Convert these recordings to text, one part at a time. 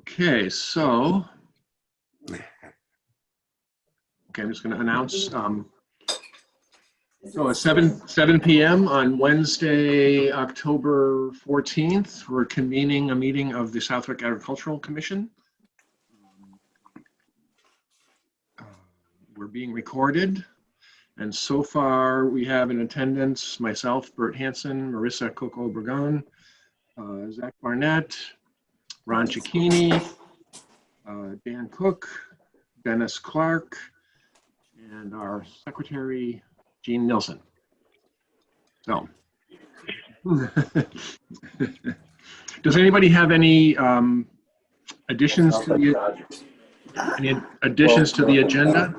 Okay, so, I'm just going to announce, so at 7 p.m. on Wednesday, October 14th, we're convening a meeting of the Southwick Agricultural Commission. We're being recorded, and so far we have in attendance myself, Bert Hansen, Marissa Coco Obregon, Zach Barnett, Ron Cicchini, Dan Cook, Dennis Clark, and our secretary, Jean Nilsson. So, does anybody have any additions to the agenda?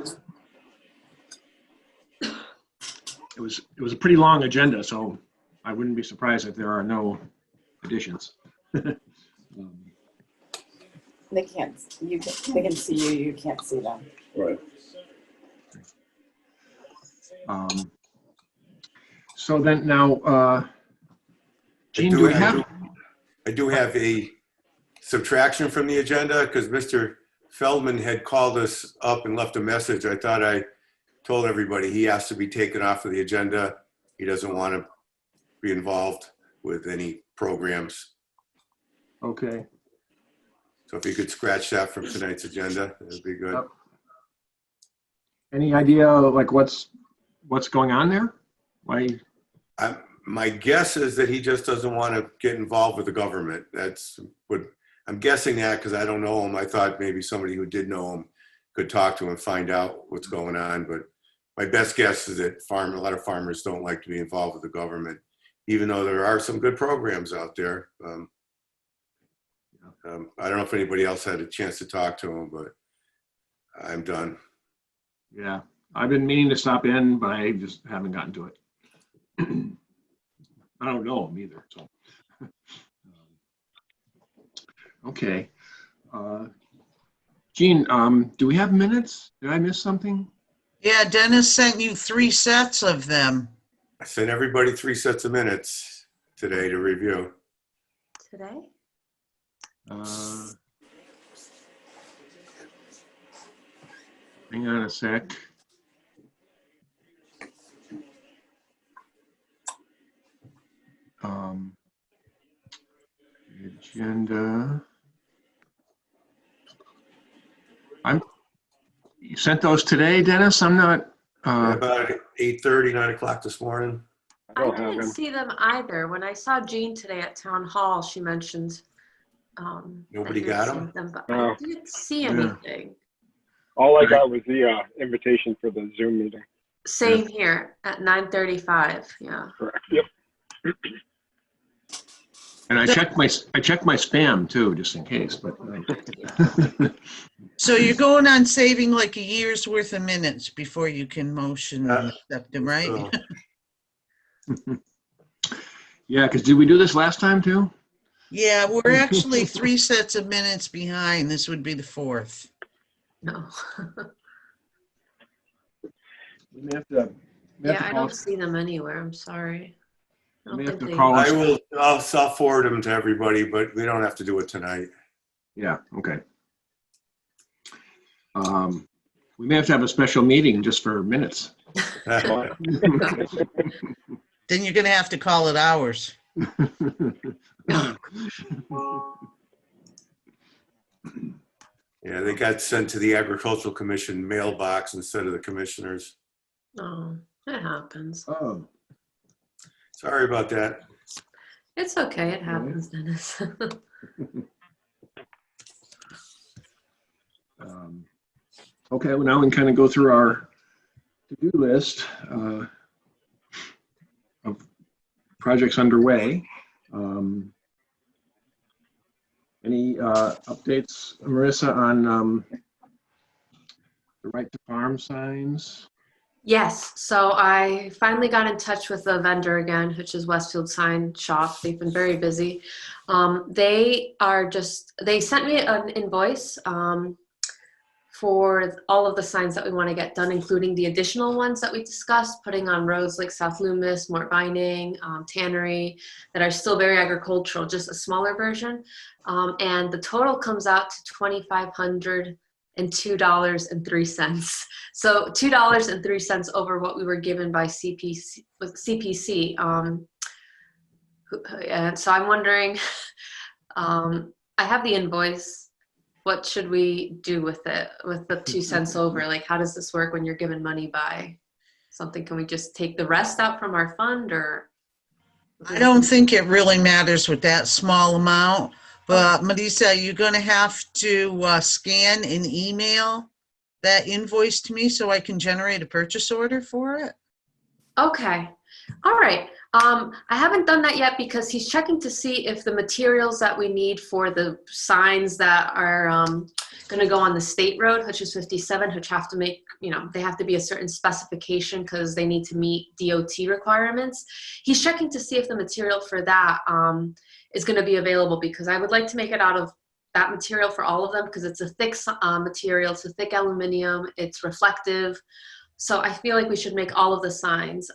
It was a pretty long agenda, so I wouldn't be surprised if there are no additions. They can't. They can see you. You can't see them. Right. So then now, Jean, do we have? I do have a subtraction from the agenda because Mr. Feldman had called us up and left a message. I thought I told everybody he has to be taken off of the agenda. He doesn't want to be involved with any programs. Okay. So if you could scratch that from tonight's agenda, that would be good. Any idea like what's going on there? Why? My guess is that he just doesn't want to get involved with the government. That's what I'm guessing at because I don't know him. I thought maybe somebody who did know him could talk to him and find out what's going on. But my best guess is that a lot of farmers don't like to be involved with the government, even though there are some good programs out there. I don't know if anybody else had a chance to talk to him, but I'm done. Yeah, I've been meaning to stop in, but I just haven't gotten to it. I don't know him either, so. Okay. Jean, do we have minutes? Did I miss something? Yeah, Dennis sent you 3 sets of them. I sent everybody 3 sets of minutes today to review. Today? Hang on a sec. The agenda. You sent those today, Dennis? I'm not. About 8:30, 9 o'clock this morning. I didn't see them either. When I saw Jean today at Town Hall, she mentioned Nobody that you got had them? sent them, but No. I didn't see anything. All I got was the invitation for the Zoom meeting. Same here at 9:35. Yeah. Correct. Yep. And I checked my spam too, just in case. But So you're going on saving like a year's worth of minutes before you can motion and accept them, right? yeah, because did we do this last time too? Yeah, we're actually 3 sets of minutes behind. This would be the 4th. No. We may have to. Yeah, I don't see them anywhere. I'm sorry. I We don't have think to they. call I'll forward them to everybody, but we don't have to do it tonight. Yeah. Okay. We may have to have a special meeting just for minutes. Then you're going to have to call it ours. Yeah, they got sent to the Agricultural Commission mailbox instead of the commissioners. Oh, it happens. Oh. Sorry about that. It's okay. It happens, Dennis. Okay, well now we can kind of go through our to-do list of projects underway. Any updates, Marissa, on the right to farm signs? Yes, so I finally got in touch with the vendor again, which is Westfield Sign Shop. They've been very busy. They sent me an invoice for all of the signs that we want to get done, including the additional ones that we discussed, putting on roads like South Loomis, Mort Vining, Tannery, that are still very agricultural, just a smaller version. And the total comes out to $2,502.03. So $2.03 over what we were given by CPC. And so I'm wondering, I have the invoice. What should we do with it, with the 2 cents over? Like, how does this work when you're given money by something? Can we just take the rest out from our fund, or? I don't think it really matters with that small amount, but Melissa, you're gonna have to scan and email that invoice to me so I can generate a purchase order for it. Okay, all right. I haven't done that yet because he's checking to see if the materials that we need for the signs that are going to go on the state road, which is 57, which have to make, they have to be a certain specification because they need to meet DOT requirements. He's checking to see if the material for that is going to be available, because I would like to make it out of that material for all of them, because it's a thick material, it's a thick aluminum, it's reflective. So I feel like we should make all of the signs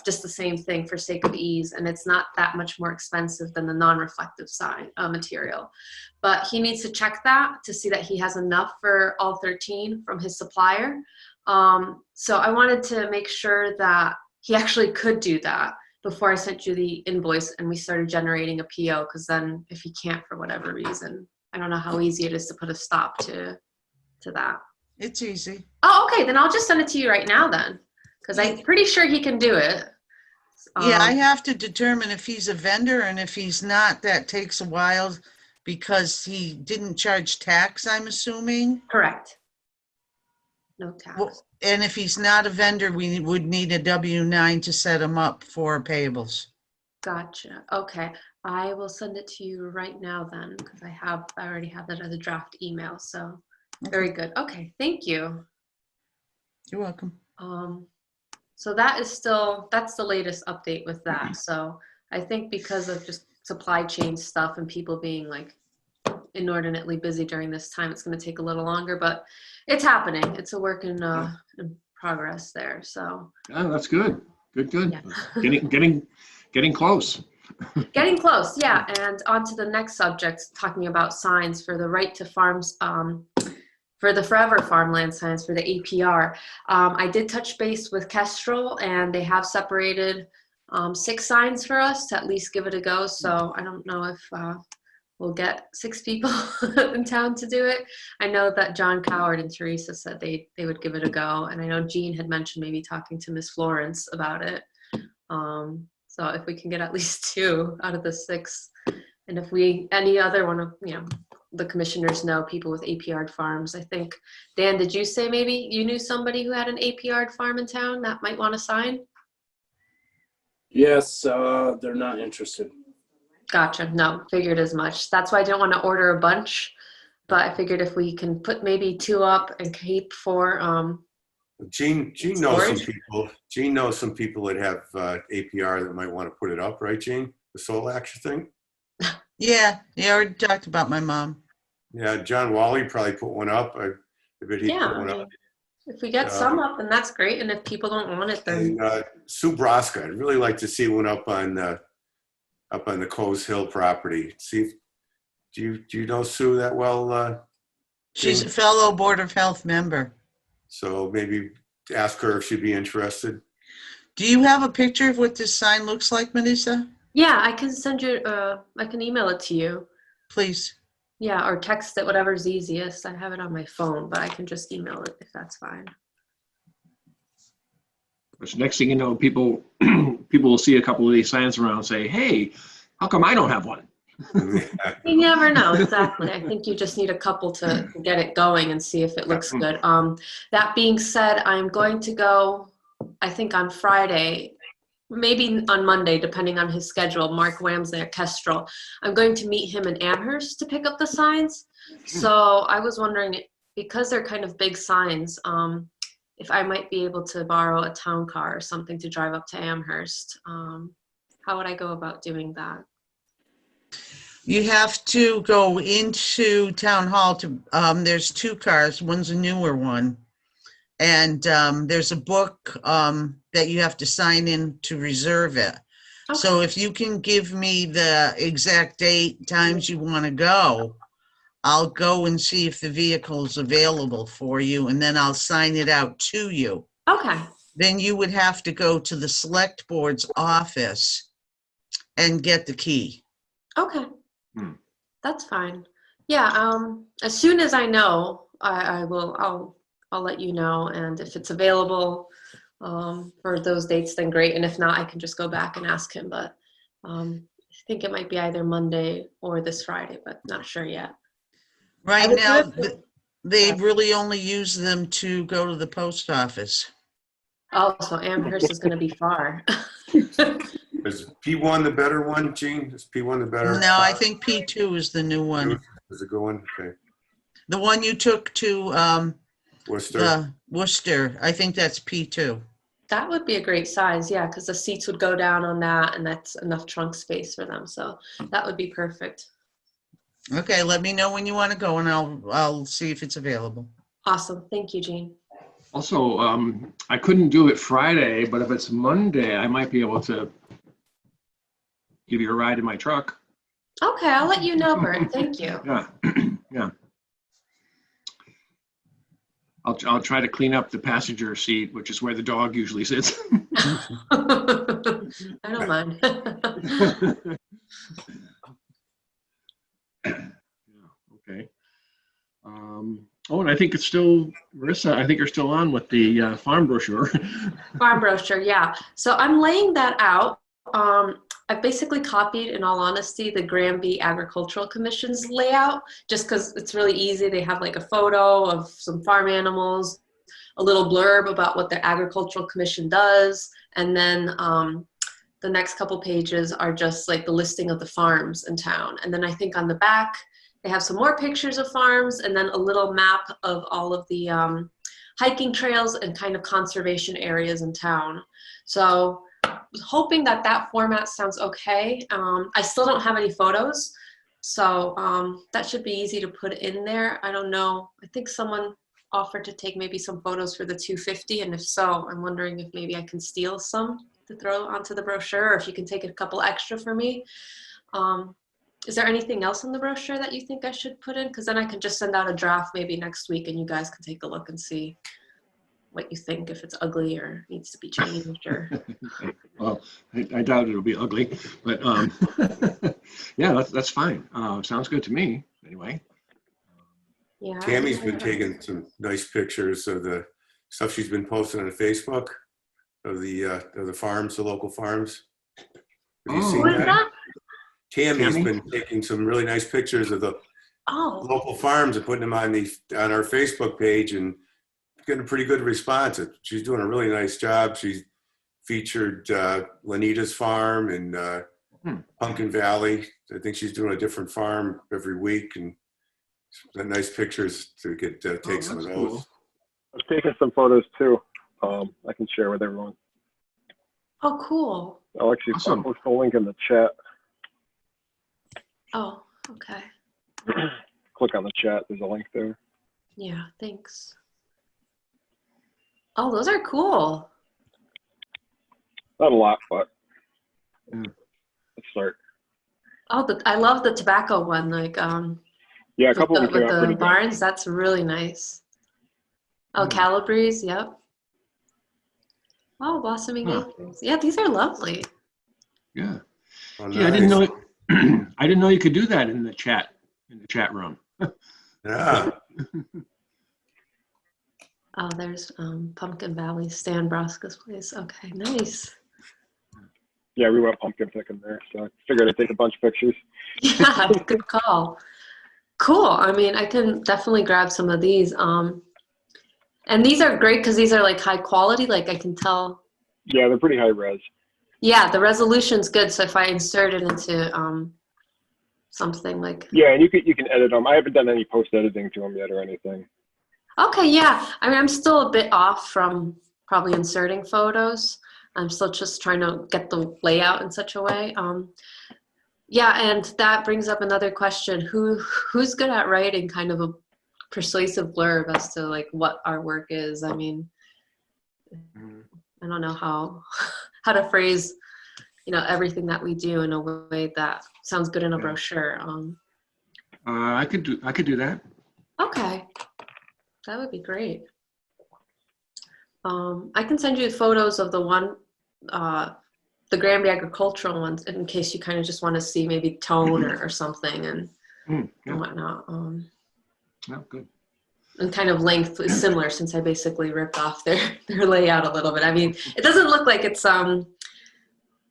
just the same thing for sake of ease, and it's not that much more expensive than the non-reflective sign material. But he needs to check that to see that he has enough for all 13 from his supplier. So I wanted to make sure that he actually could do that before I sent you the invoice and we started generating a PO, because then if he can't for whatever reason, I don't know how easy it is to put a stop to that. It's easy. Oh, okay. Then I'll just send it to you right now then, because I'm pretty sure he can do it. Yeah, I have to determine if he's a vendor, and if he's not, that takes a while because he didn't charge tax, I'm assuming. Correct. No tax. Well, and if he's not a vendor, we would need a W-9 to set him up for payables. Gotcha. Okay. I will send it to you right now then, because I already have that as a draft email. So very good. Okay. Thank you. You're welcome. So that's the latest update with that. So I think because of just supply chain stuff and people being like inordinately busy during this time, it's going to take a little longer, but it's happening. It's a work in progress there. So Oh, that's good. Good. Yeah. Getting close. Getting close, yeah. And on to the next subject, talking about signs for the right to farms, for the forever farmland signs for the APR. I did touch base with Kestrel, and they have separated 6 signs for us to at least give it a go. So I don't know if we'll get 6 people in town to do it. I know that John Coward and Teresa said they would give it a go. And I know Jean had mentioned maybe talking to Miss Florence about it. So if we can get at least 2 out of the 6, and if any other one of, the commissioners know people with APR farms. I think, Dan, did you say maybe you knew somebody who had an APR farm in town that might want to sign? Yes, they're not interested. Gotcha. No, figured as much. That's why I didn't want to order a bunch, but I figured if we can put maybe 2 up and keep 4. Gene knows some Storage? people. Gene knows some people that have APR that might want to put it up, right, Gene? The soul action thing? Yeah, you already talked about my mom. Yeah, John Wally probably put one up. I bet he Yeah, put one up. if we get some up, then that's great. And if people don't want it, then And Sue Broska, I'd really like to see one up on the Coes Hill property. See, do you know Sue that well? She's Gene? a fellow Board of Health member. So maybe ask her if she'd be interested. Do you have a picture of what this sign looks like, Melissa? yeah, I can send you, I can email it to you. Please. Yeah, or text it, whatever's easiest. I have it on my phone, but I can just email it if that's fine. Because next thing you know, people will see a couple of these signs around and say, hey, how come I don't have one? You never know, exactly. I think you just need a couple to get it going and see if it looks good. That being said, I'm going to go, I think on Friday, maybe on Monday, depending on his schedule, Mark Wamsley at Kestrel. I'm going to meet him in Amherst to pick up the signs. So I was wondering, because they're kind of big signs, if I might be able to borrow a town car or something to drive up to Amherst. How would I go about doing that? You have to go into town hall to, there's two cars, one's a newer one. And there's a book that you have to sign in to reserve it. So if you can give me the exact date, times you want to go, I'll go and see if the vehicle is available for you, and then I'll sign it out to you. Okay. Then you would have to go to the select board's office and get the key. Okay. Hmm. That's fine. Yeah. As soon as I know, I will. I'll let you know, and if it's available for those dates, then great. And if not, I can just go back and ask him. But I think it might be either Monday or this Friday, but not sure yet. Right was now, gonna- they really only use them to go to the post office. Oh, so Amherst is going to be far. Is P1 the better one, Gene? Is P1 the better? No, I think P2 is the new one. Is a good one? Okay. The one you took to Worcester. the Worcester, I think that's P2. That would be a great size, yeah, because the seats would go down on that, and that's enough trunk space for them. So that would be perfect. Okay, let me know when you want to go and I'll see if it's available. Awesome. Thank you, Jean. Also, I couldn't do it Friday, but if it's Monday, I might be able to give you a ride in my truck. Okay, I'll let you know, Bert. Thank you. Yeah, yeah. I'll try to clean up the passenger seat, which is where the dog usually sits. I don't mind. Okay. Oh, and I think it's still, Marissa, I think you're still on with the farm brochure. Farm brochure, yeah. So I'm laying that out. I've basically copied, in all honesty, the Granby Agricultural Commission's layout, just because it's really easy. They have like a photo of some farm animals, a little blurb about what the Agricultural Commission does, and then the next couple pages are just like the listing of the farms in town. And then I think on the back, they have some more pictures of farms and then a little map of all of the hiking trails and kind of conservation areas in town. So I was hoping that that format sounds okay. I still don't have any photos, so that should be easy to put in there. I don't know. I think someone offered to take maybe some photos for the 250, and if so, I'm wondering if maybe I can steal some to throw onto the brochure, or if you can take a couple extra for me. Is there anything else in the brochure that you think I should put in? Because then I can just send out a draft maybe next week, and you guys can take a look and see what you think, if it's ugly or needs to be changed. Or Well, I doubt it'll be ugly, but yeah, that's fine. Sounds good to me, anyway. yeah. Tammy's been taking some nice pictures of the stuff she's been posting on Facebook of the farms, the local farms. Have you Oh. seen What is that? that? Tammy's Tammy? been taking some really nice pictures of the Oh, local farms and putting them on our Facebook page and getting a pretty good response. She's doing a really nice job. She's featured Lanita's farm and Pumpkin Valley. I think she's doing a different farm every week, and nice pictures to get take some of that's those. cool. I've taken some photos too. I can share with everyone. oh, cool. I'll actually Awesome. post the link in the chat. Oh, okay. Click on the chat. There's a link there. Yeah, thanks. Oh, those are cool. Not a lot, but Yeah. let's start. Oh, I love the tobacco one. Like, Yeah, a with couple the, of them came with out the pretty good. barns. That's really nice. Oh, Hmm. Calabrese. Yep. Oh, blossoming Huh. acres. Yeah, these are lovely. Yeah. Oh, Gee, I didn't nice. know. I didn't know you could do that in the chat room. Yeah. Oh, there's Pumpkin Valley, Stan Broska's place. Okay, nice. Yeah, we went pumpkin picking there, so I figured I'd take a bunch of pictures. Yeah, good call. Cool. I mean, I can definitely grab some of these. And these are great because these are like high quality. Like I can tell. Yeah, they're pretty high res. Yeah, the resolution's good. So if I insert it into something like. Yeah, and you can edit them. I haven't done any post editing to them yet or anything. Okay, yeah. I mean, I'm still a bit off from probably inserting photos. I'm still just trying to get the layout in such a way. Yeah, and that brings up another question. Who's good at writing kind of a persuasive blurb as to like what our work is? I mean, Mhm. I don't know how to phrase, everything that we do in a way that sounds good in a Yeah. brochure. I could do that. Okay, that would be great. I can send you photos of the Granby agricultural ones in case you kind of just want to see maybe tone or something and Yeah, whatnot. yeah, good. And kind of length is similar since I basically ripped off their layout a little bit. I mean, it doesn't look like it's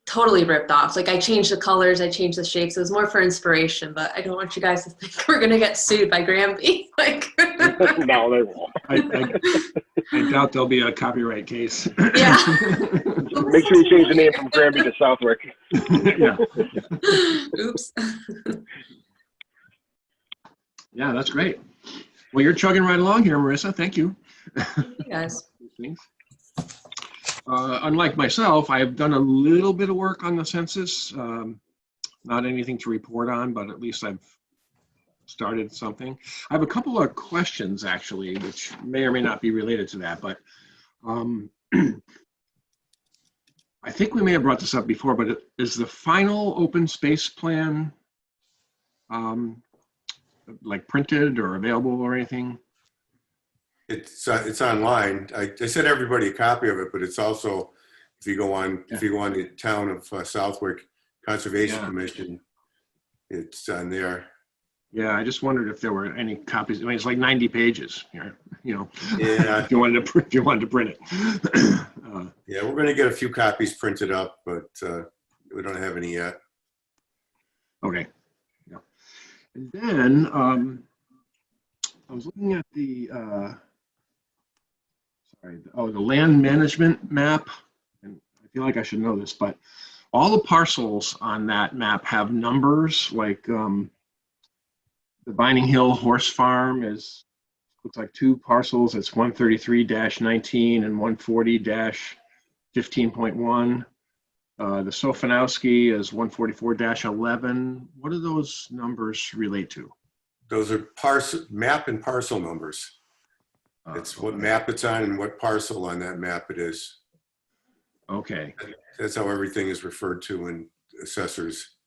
totally ripped off. Like I changed the colors, I changed the shapes. It was more for inspiration, but I don't want you guys to think we're gonna get sued by Granby. Like, No, they won't. I doubt there'll be a copyright case. yeah. Make sure you change the name from Granby to Southwick. Yeah, Oops. yeah, that's great. Well, you're chugging right along here, Marissa. Thank you. You guys. Thanks. Unlike myself, I have done a little bit of work on the census. Not anything to report on, but at least I've started something. I have a couple of questions, actually, which may or may not be related to that, but I think we may have brought this up before, but is the final open space plan like printed or available or anything? It's online. I sent everybody a copy of it, but it's also, if you go on the town of Southwick Conservation Yeah. Commission, it's on there. Yeah, I just wondered if there were any copies. I mean, it's like 90 pages here, Yeah, if you wanted to print it. yeah, we're going to get a few copies printed up, but we don't have any yet. Okay. Yeah. And then I was looking at the the land management map, and I feel like I should know this, but all the parcels on that map have numbers. Like the Vining Hill Horse Farm looks like 2 parcels. It's 133-19 and 140-15.1. The Sofanowski is 144-11. What do those numbers relate to? Those are map and parcel numbers. It's what map it's on and what parcel on that map it is. Okay, That's how everything is referred to in assessors.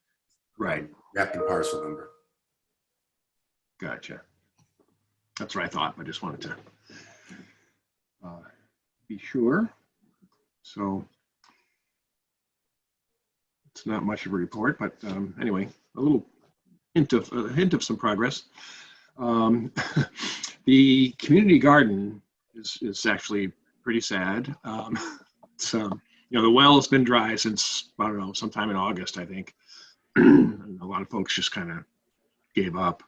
right. Map and parcel number. Gotcha. That's what I thought. I just wanted to be sure. So it's not much of a report, but anyway, a little hint of some progress. The community garden is actually pretty sad. The well has been dry since, I don't know, sometime in August, I think. And a lot of folks just kind of gave up.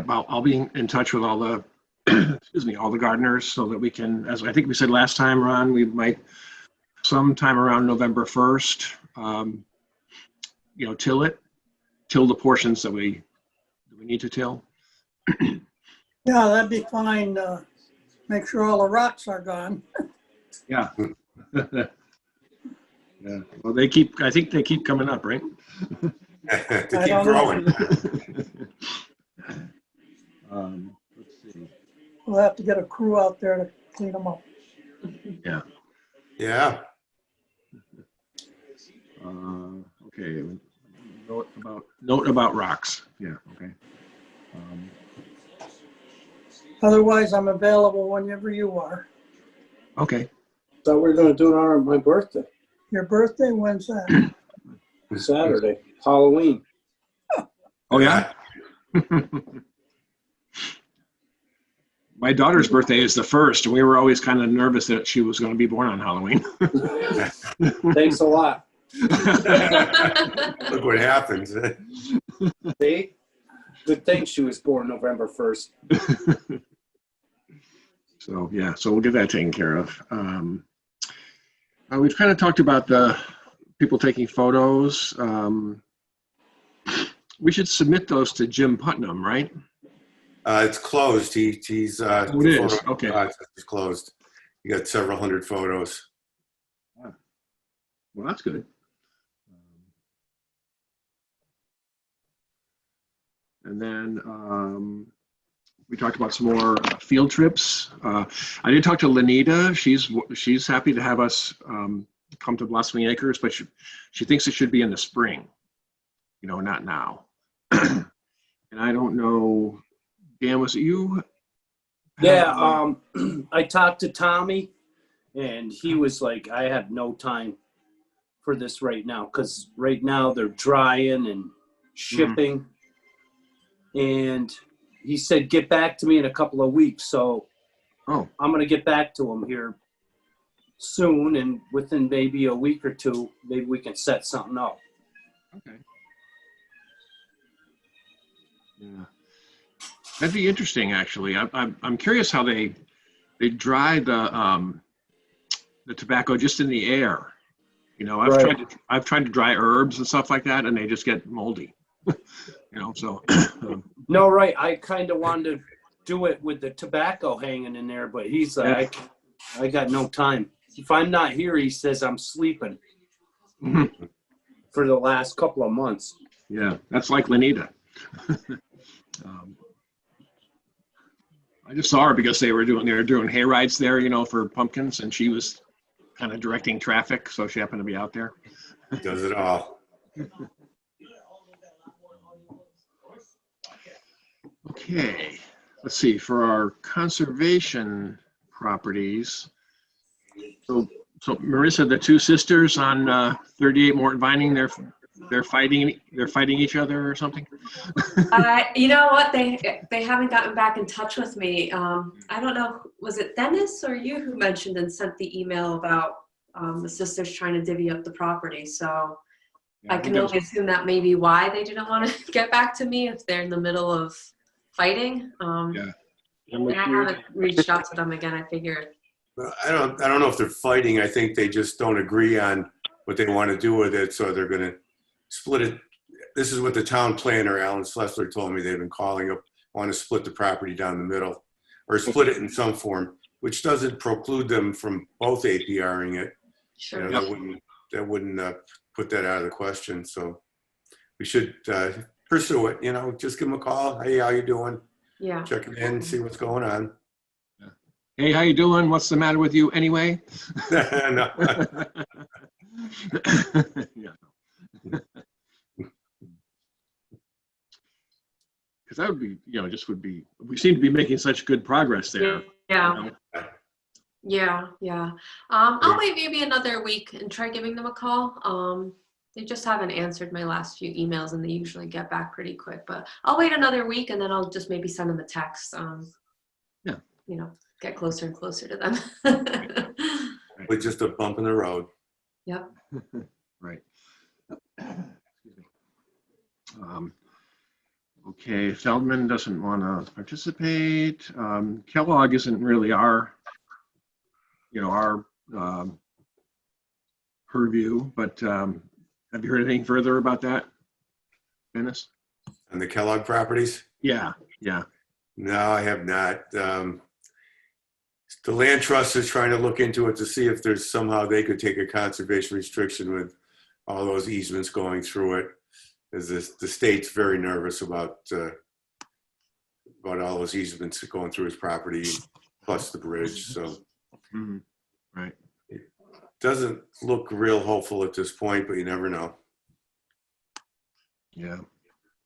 I'll be in touch with all the all the gardeners so that we can, as I think we said last time, Ron, we might sometime around November 1st, till the portions that we need to till. Yeah, that'd be fine. Make sure all the rocks are gone. Yeah. Yeah. Well, I think they keep coming up, right? They I keep don't growing. Let's see. We'll have to get a crew out there to clean them up. Yeah. Yeah. Okay. Note about rocks. Yeah. Okay. Otherwise, I'm available whenever you are. Okay. Thought we were going to do it on my birthday, Your birthday, when's that? Saturday, Halloween. Oh yeah. My daughter's birthday is the 1st, and we were always kind of nervous that she was going to be born on Halloween. Thanks a lot. Look what happens. See? Good thing she was born November 1st. So yeah, so we'll get that taken care of. We've kind of talked about the people taking photos. We should submit those to Jim Putnam, right? It's closed. He's Oh, it is? Okay. It's closed. You got several hundred photos. Well, that's good. And then we talked about some more field trips. I did talk to Lenita. She's happy to have us come to Blossoming Acres, but she thinks it should be in the spring, not now. And I don't know, Dan, was it you? Yeah, I talked to Tommy, and he was like, I have no time for this right now, because right now they're drying and shipping. And he said, get back to me in a couple of weeks. So I'm going to get back to him here soon, and within maybe a week or two, maybe we can set something up. Okay. Yeah. That'd be interesting, actually. I'm curious how they dry the tobacco just in the air. I've tried to dry herbs and stuff like that, and they just get moldy. So. No, right. I kind of wanted to do it with the tobacco hanging in there, but he's like, I got no time. If I'm not here, he says I'm sleeping for the last couple of months. Yeah, that's like Lenita. I just saw her because they were doing hay rides there, for pumpkins, and she was kind of directing traffic, so she happened to be out there. Does it all. Okay, let's see, for our conservation properties. So Marissa, the two sisters on 38 Morton Vining, they're fighting each other or something? You know what? They haven't gotten back in touch with me. I don't know. Was it Dennis or you who mentioned and sent the email about the sisters trying to divvy up the property? So I can only assume that may be why they didn't want to get back to me if they're in the middle of fighting. And I haven't reached out to them again. I figured. I don't know if they're fighting. I think they just don't agree on what they want to do with it, so they're going to split it. This is what the town planner, Alan Slessler, told me. They've been calling up, want to split the property down the middle, or split it in some form, which doesn't preclude them from both APRing it. Sure. That wouldn't put that out of the question. So we should pursue it. Just give them a call. Hey, how you doing? Yeah. Check it in, see what's going on. Hey, how you doing? What's the matter with you anyway? No. Yeah. Because that would be, we seem to be making such good progress there. Yeah. Yeah. I'll wait maybe another week and try giving them a call. They just haven't answered my last few emails, and they usually get back pretty quick. But I'll wait another week, and then I'll just maybe send them a text. Get closer and closer to them. With just a bump in the road. Yep. Right. Okay, Feldman doesn't want to participate. Kellogg isn't really our purview, but have you heard anything further about that, Dennis? And the Kellogg properties? Yeah. No, I have not. The land trust is trying to look into it to see if there's somehow they could take a conservation restriction with all those easements going through it. As the state's very nervous about all those easements going through his property, plus the bridge. So, Right. It doesn't look real hopeful at this point, but you never know. Yeah.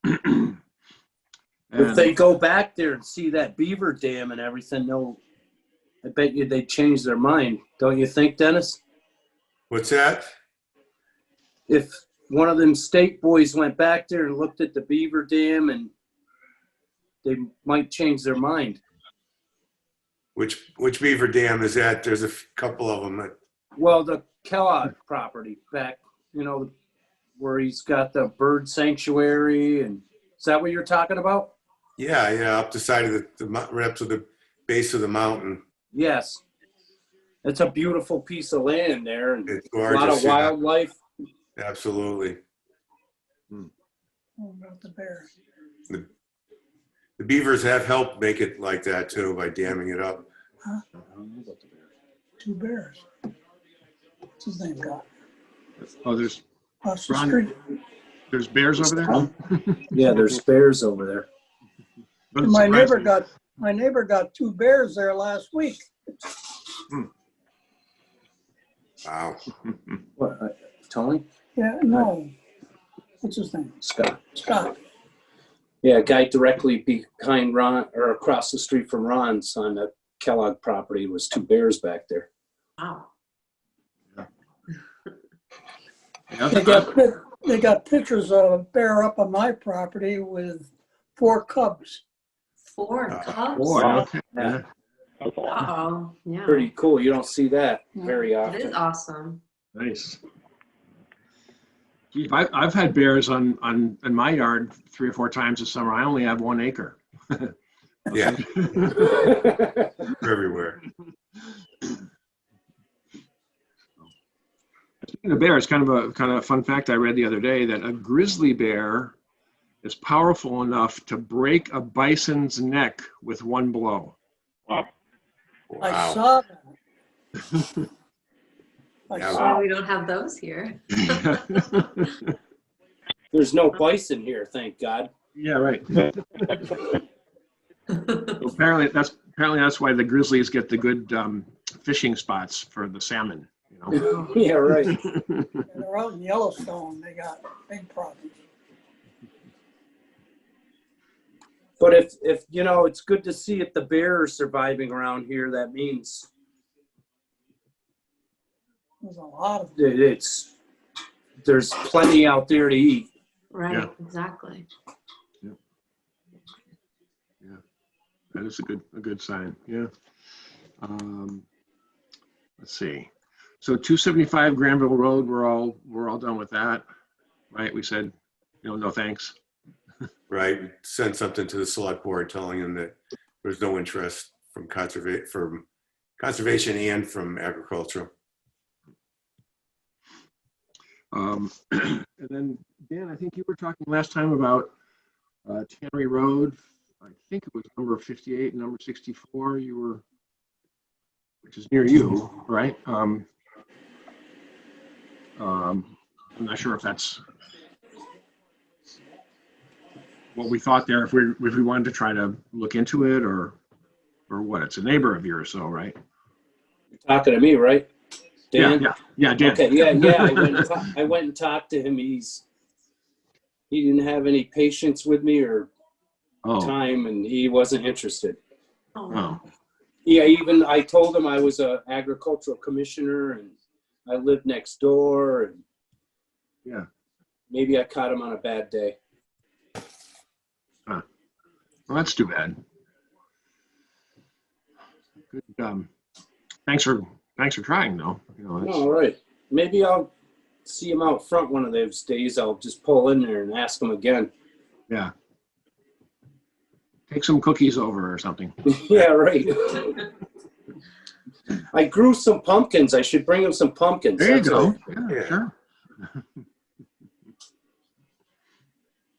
If they go back there and see that beaver dam and everything, I bet you they'd change their mind. Don't you think, Dennis? What's that? If one of them state boys went back there and looked at the beaver dam, and they might change their mind. Which beaver dam is that? There's a couple of them. Well, the Kellogg property back, where he's got the bird sanctuary, and is that what you're talking about? Yeah, up the side of right up to the base of the mountain. Yes. It's a beautiful piece of land there, and It's a lot gorgeous. of Yeah. wildlife. Absolutely. Oh, about the bears. The beavers have helped make it like that too by damming it up. Two bears. What's his name got? Oh, there's across the Ron- street. bears over there? Yeah, there's bears over there. Doesn't My surprise neighbor me. got 2 bears there last week. Wow. What, Tony? Yeah, no. What's his name? Scott. Scott. Yeah, a guy directly behind Ron, or across the street from Ron's on the Kellogg property was 2 bears back there. Wow. Yeah. They got pictures of a bear up on my property with 4 cubs. 4 cubs? Boy, Wow. okay. Yeah. Uh-oh, yeah. Pretty cool. You don't see that very It often. is awesome. Nice. Gee, I've had bears in my yard 3 or 4 times this summer. I only have 1 acre. Yeah, everywhere. Speaking of bears, kind of a fun fact I read the other day that a grizzly bear is powerful enough to break a bison's neck with 1 blow. I Wow. saw that. I Yeah. saw Why we don't have those here? There's no bison here, thank God. Yeah, right. Apparently that's why the grizzlies get the good fishing spots for the salmon. You know. Yeah, right. They're out in Yellowstone. They got big problems. But if you know, it's good to see if the bear are surviving around here. That means There's a lot of there's plenty out there to eat. Right, Yeah. exactly. That is a good sign. Yeah. Let's see. So 275 Granville Road, we're all done with that, right? We said, no thanks. Right. Send something to the select board telling them that there's no interest from conservation and from agricultural. And then Dan, I think you were talking last time about Tannery Road. I think it was number 58, number 64. Which is near you, right? I'm not sure if that's what we thought there. If we wanted to try to look into it, or what? It's a neighbor of yours, though, right? You're talking to me, right? Dan? Yeah, Dan. Okay, yeah. I went and talked to him. He didn't have any patience with me or Oh, time, and he wasn't interested. oh, Yeah, even I told him I was a agricultural commissioner and I lived next door, and yeah. maybe I caught him on a bad day. Well, that's too bad. Good. Thanks for trying, though. All right, maybe I'll see him out front one of those days. I'll just pull in there and ask him again. Yeah. Take some cookies over or something. Yeah, right. I grew some pumpkins. I should bring him some pumpkins. There you That's go. all. Yeah, Yeah. sure.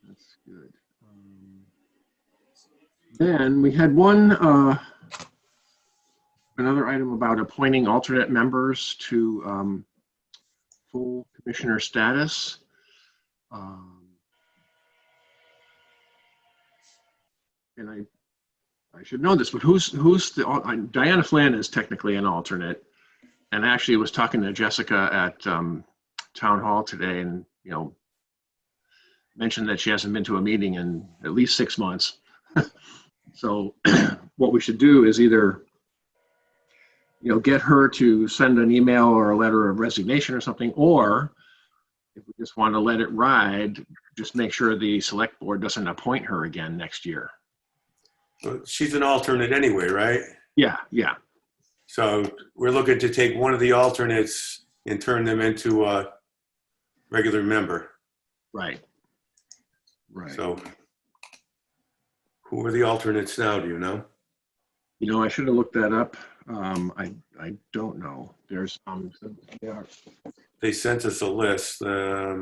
That's good. Then we had another item about appointing alternate members to full commissioner status. And I should know this, but who's Diana Flynn is technically an alternate, and actually was talking to Jessica at town hall today, and mentioned that she hasn't been to a meeting in at least 6 months. So what we should do is either get her to send an email or a letter of resignation or something, or if we just want to let it ride, just make sure the select board doesn't appoint her again next year. So she's an alternate anyway, right? Yeah. So we're looking to take one of the alternates and turn them into a regular member. Right. So who are the alternates now, do you know? I should have looked that up. I don't know. There's yeah. They sent us a list. Let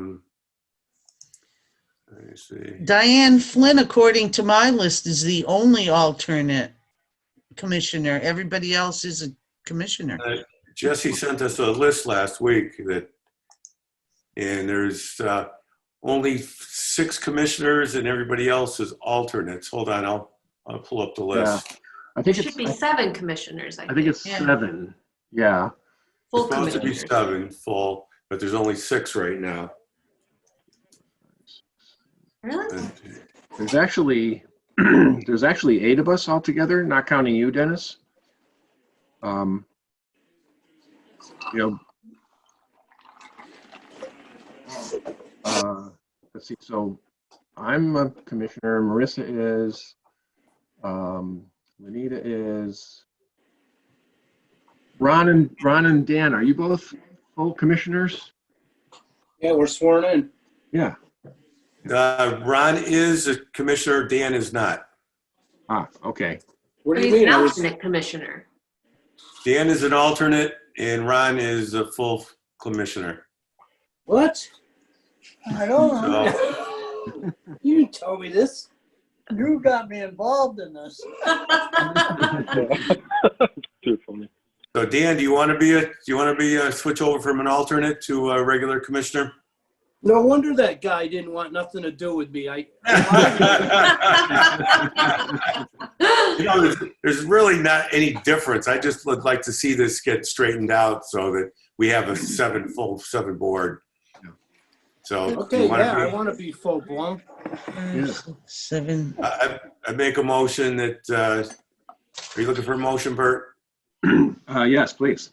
me see. Diane Flynn, according to my list, is the only alternate commissioner. Everybody else is a commissioner. Jesse sent us a list last week that And there's only 6 commissioners and everybody else is alternates. Hold on, I'll pull up the list. I There think should be 7 commissioners, I think it's Yeah. 7. Yeah. full It's supposed to be commissioners. 7 full, but there's only 6 right now. Really? There's actually 8 of us altogether, not counting you, Dennis. You know, let's see. So I'm a commissioner. Marissa is. Lenita is. Ron and Dan, are you both full commissioners? Yeah, we're sworn in. Yeah. Ron is a commissioner, Dan is not. Ah, okay. What But do you he's mean? an I was- alternate commissioner. Dan is an alternate and Ron is a full commissioner. What? I don't know. So, You didn't tell me this. You got me involved in this. Too funny. so Dan, do you want to be switch over from an alternate to a regular commissioner? No wonder that guy didn't want nothing to do with me. You know, there's really not any difference. I just would like to see this get straightened out so that we have a full seven board. So, Okay, you wanna yeah, be- I want to be full blown. 7. I make a motion that, are you looking for a motion, Bert? Yes, please.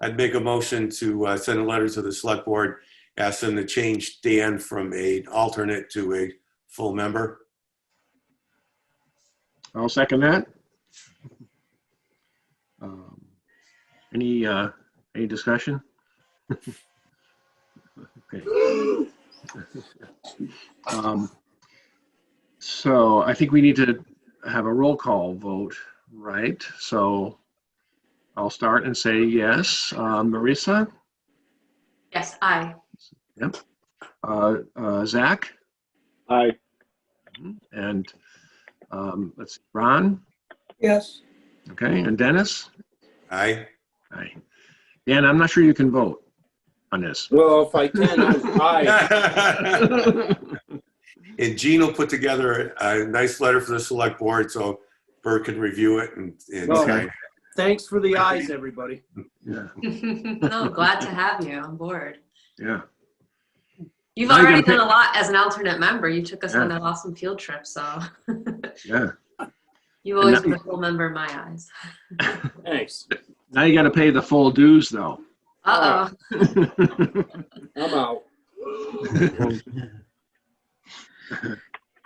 I'd make a motion to send a letter to the select board, ask them to change Dan from an alternate to a full member. I'll second that. Any discussion? Okay. So I think we need to have a roll call vote, right? So I'll start and say yes. Marissa? Yes, I. Yep. Zach? Aye. And let's see, Ron? Yes. Okay, and Dennis? Aye. Aye. Dan, I'm not sure you can vote on this. Well, if I can, I. And Gene will put together a nice letter for the select board so Bert can review it and Okay. Thanks for the eyes, everybody. Yeah, No, glad to have you on board. yeah. You've Now you already gotta done a lot as an alternate member. You took us on Yeah. that awesome field trip, so Yeah. you've always And been a full member in my eyes. Thanks. Now you got to pay the full dues, though. Uh-oh. I'm out.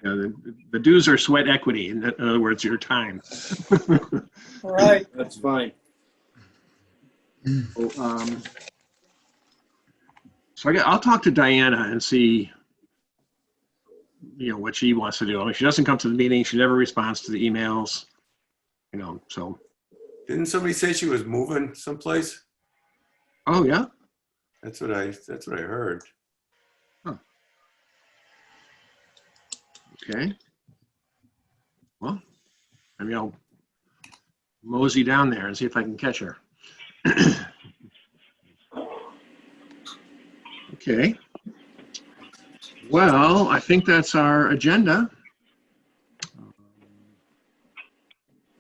You know, the dues are sweat equity. In other words, your time. All right. That's fine. So I'll talk to Diana and see, what she wants to do. I mean, she doesn't come to the meeting. She never responds to the emails. So. Didn't somebody say she was moving someplace? Oh yeah. That's what I heard. Okay. Well, maybe I'll mosey down there and see if I can catch her. Okay. Well, I think that's our agenda.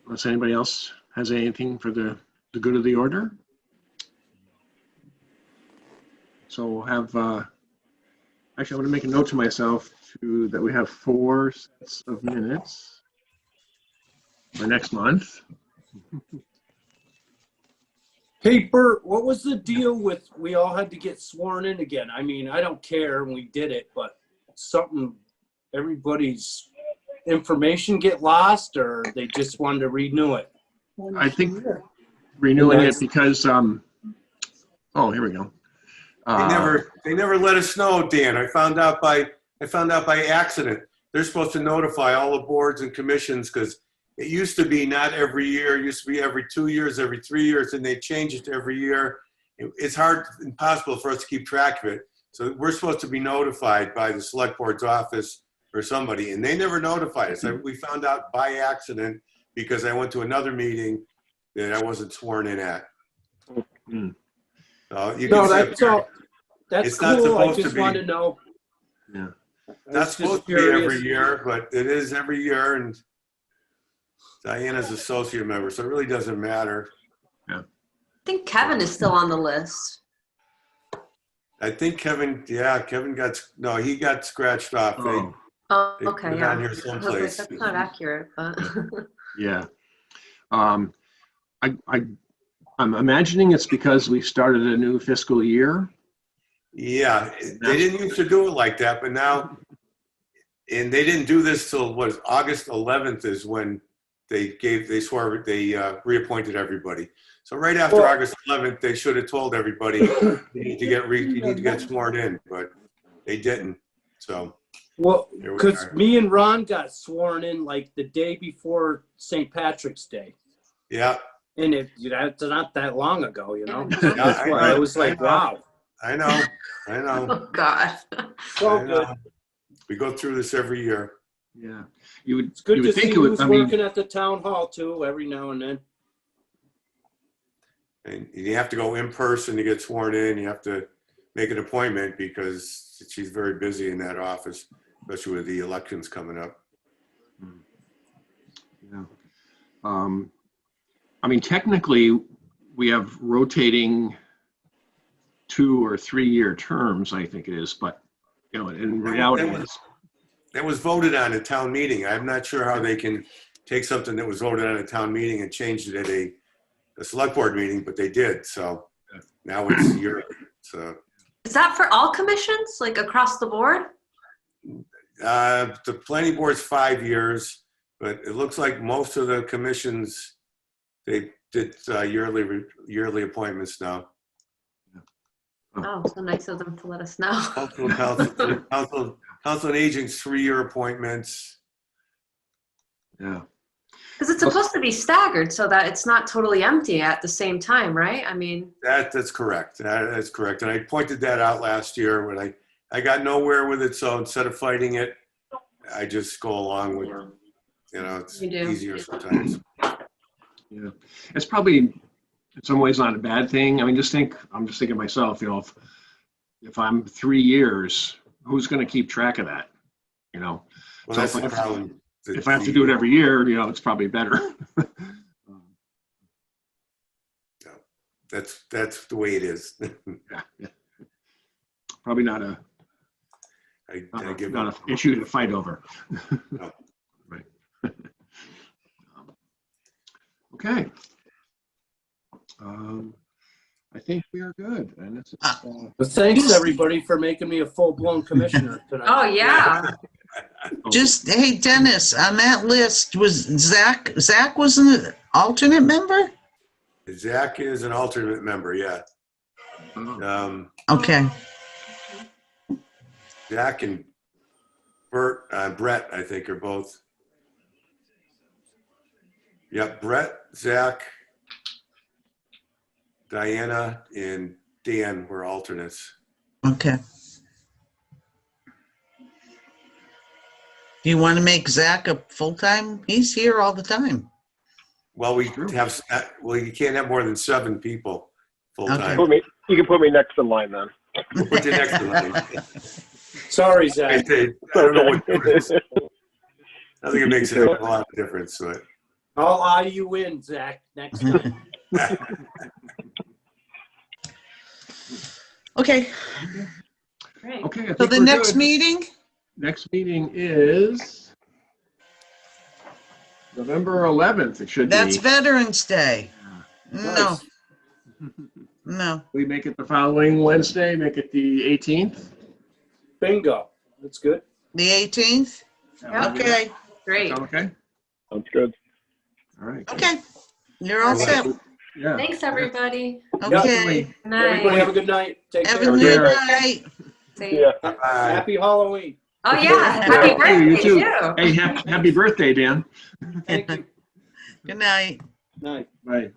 Unless anybody else has anything for the good of the order. So we'll have, actually, I'm going to make a note to myself that we have 4 sets of minutes for next month. Hey, Bert, what was the deal with we all had to get sworn in again? I mean, I don't care, and we did it, but everybody's information get lost, or they just wanted to renew it? I think renewing it because, oh, here we go. They never let us know, Dan. I found out by accident. They're supposed to notify all the boards and commissions because it used to be not every year. It used to be every 2 years, every 3 years, and they changed it to every year. It's impossible for us to keep track of it. So we're supposed to be notified by the select board's office or somebody, and they never notified us. We found out by accident because I went to another meeting that I wasn't sworn in at. Hmm. So you No, can that's all. That's It's not cool. I supposed to just be. wanted to know. Yeah. I was That's just supposed to be curious. every year, but it is every year, and Diana's associate member, so it really doesn't matter. I think Kevin is still on the list. I think Kevin he got scratched off. Oh, Oh, They put okay, it yeah. on here I was someplace. like, that's not accurate, but. yeah. I'm imagining it's because we started a new fiscal year. Yeah, they didn't used to do it like that, but now, and they didn't do this till what, August 11th is when they reappointed everybody. So right after Well- August 11th, they should have told everybody you need to get sworn in, but they didn't. So Well, here we because are. me and Ron got sworn in like the day before St. Patrick's Day. Yeah, And it's not that long ago, you know? Yeah. That's I why I know, was like, I know. wow. I know. Oh, God. So I good. know. We go through this every year. Yeah. You would, It's good you to would see think it would, who's I mean, working at the town hall too, every now and then. And you have to go in person to get sworn in. You have to make an appointment because she's very busy in that office, especially with the elections coming up. yeah. I mean, technically, we have rotating 2 or 3 year terms, I think it is, but, you know, in reality, That was voted on at town meeting. I'm not sure how they can take something that was voted on at town meeting and change it at a select board meeting, but they did. So now it's yearly. So Is that for all commissions, like across the board? the planning board's 5 years, but it looks like most of the commissions, they did yearly appointments now. Oh, so nice of them to let us know. Council on Aging's 3-year appointments. yeah. Because it's supposed to be staggered so that it's not totally empty at the same time, right? I mean, That's correct. That's correct. And I pointed that out last year when I got nowhere with it. So instead of fighting it, I just go along with, it's You do. easier sometimes. Yeah, it's probably in some ways not a bad thing. I mean, I'm just thinking myself, you know, if I'm 3 years, who's going to keep track of that? You know, Well, So that's if the I- problem. if I have to do it every year, you know, it's probably better. That's the way it is. yeah. Probably not a I give not up. an issue to fight over. No. Right. Okay. I think we are good. And this is, Well, thanks everybody for making me a full-blown commissioner tonight. oh, yeah. Just, hey, Dennis, on that list was Zach was an alternate member? Zach is an alternate member, yeah. Okay. Zach and Brett, I think, are both. Yep, Brett, Zach, Diana, and Dan were alternates. Okay. Do you want to make Zach a full-time? He's here all the time. Well, you can't have more than 7 people full-time. You can put me next in line then. We'll put you next to line. Sorry, I Zach. don't know what difference. I think it makes a lot of difference. But I'll eye you in, Zach, next time. Okay, Great. okay. I so think the we're next good. meeting? Next meeting is November 11th. It should That's be. Veterans Day. No, Nice. no. We make it the following Wednesday. Make it the 18th. Bingo. That's good. The 18th? Yep. Okay, Great. Sound okay? Sounds good. All right. okay. You're all set. Yeah. Thanks, everybody. Okay. Good night. Everybody have a good night. Take Have care. a care. good night. See- Yeah. bye. Happy Halloween. Oh, yeah. Happy You birthday, too. too. Hey, happy birthday, Dan. Thank you. Good night. Night. Bye.